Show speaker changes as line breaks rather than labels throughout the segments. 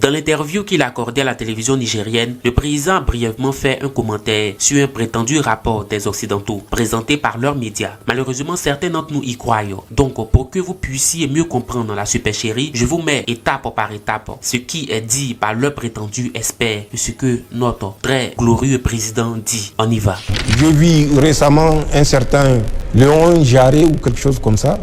Dans l'interview qu'il a accordée à la télévision nigérienne, le président a brièvement fait un commentaire sur un prétendu rapport des Occidentaux présenté par leurs médias. Malheureusement, certains d'entre nous y croient. Donc, pour que vous puissiez mieux comprendre la supercherie, je vous mets étape par étape ce qui est dit par leur prétendu expert de ce que notre très glorieux président dit. On y va.
J'ai vu récemment un certain Léon Jarret ou quelque chose comme ça.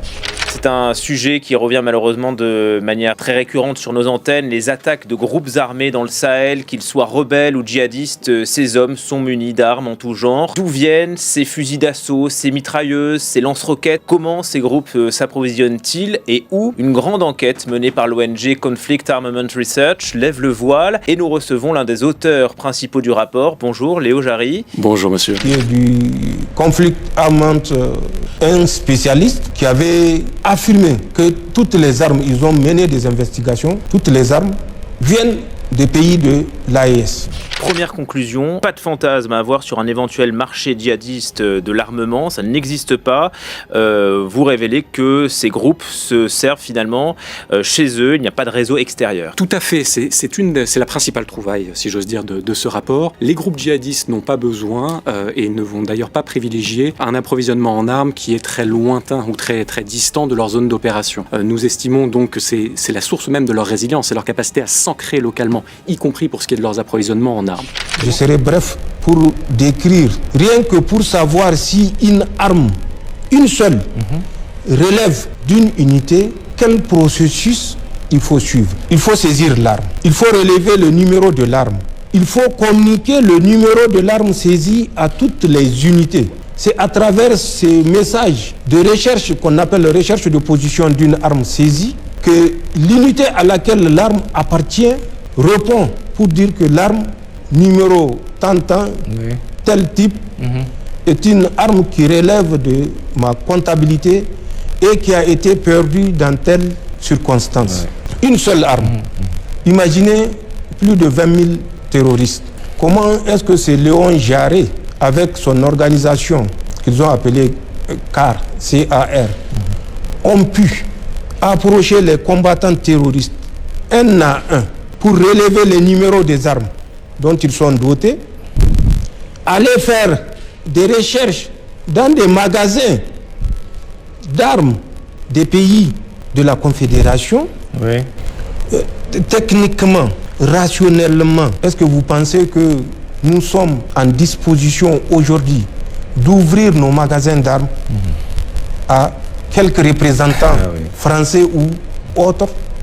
C'est un sujet qui revient malheureusement de manière très récurrente sur nos antennes. Les attaques de groupes armés dans le Sahel, qu'ils soient rebelles ou djihadistes, ces hommes sont munis d'armes en tout genre. D'où viennent ces fusils d'assaut, ces mitrailleuses, ces lance-roquettes? Comment ces groupes s'approvisionnent-ils et où? Une grande enquête menée par l'ONG Conflict Armament Research lève le voile et nous recevons l'un des auteurs principaux du rapport. Bonjour Léo Jarret.
Bonjour monsieur.
Qui est du Conflict Armament, un spécialiste qui avait affirmé que toutes les armes, ils ont mené des investigations, toutes les armes viennent des pays de l'AES.
Première conclusion, pas de fantasme à avoir sur un éventuel marché djihadiste de l'armement, ça n'existe pas. Vous révélez que ces groupes se servent finalement chez eux, il n'y a pas de réseau extérieur.
Tout à fait, c'est la principale trouvaille, si j'ose dire, de ce rapport. Les groupes djihadistes n'ont pas besoin et ne vont d'ailleurs pas privilégier un approvisionnement en armes qui est très lointain ou très, très distant de leur zone d'opération. Nous estimons donc que c'est la source même de leur résilience et leur capacité à s'ancrer localement, y compris pour ce qui est de leurs approvisionnements en armes.
Je serai bref pour décrire, rien que pour savoir si une arme, une seule, relève d'une unité, quel processus il faut suivre. Il faut saisir l'arme, il faut relever le numéro de l'arme, il faut communiquer le numéro de l'arme saisie à toutes les unités. C'est à travers ces messages de recherche qu'on appelle recherche de position d'une arme saisie que l'unité à laquelle l'arme appartient répond pour dire que l'arme numéro tant, tel type, est une arme qui relève de ma comptabilité et qui a été perdue dans telle circonstance. Une seule arme. Imaginez plus de 20 000 terroristes. Comment est-ce que c'est Léon Jarret, avec son organisation qu'ils ont appelée CAR, C-A-R, ont pu approcher les combattants terroristes un à un pour relever les numéros des armes dont ils sont dotés, aller faire des recherches dans des magasins d'armes des pays de la Confédération. Techniquement, rationnellement, est-ce que vous pensez que nous sommes en disposition aujourd'hui d'ouvrir nos magasins d'armes à quelques représentants français ou autres?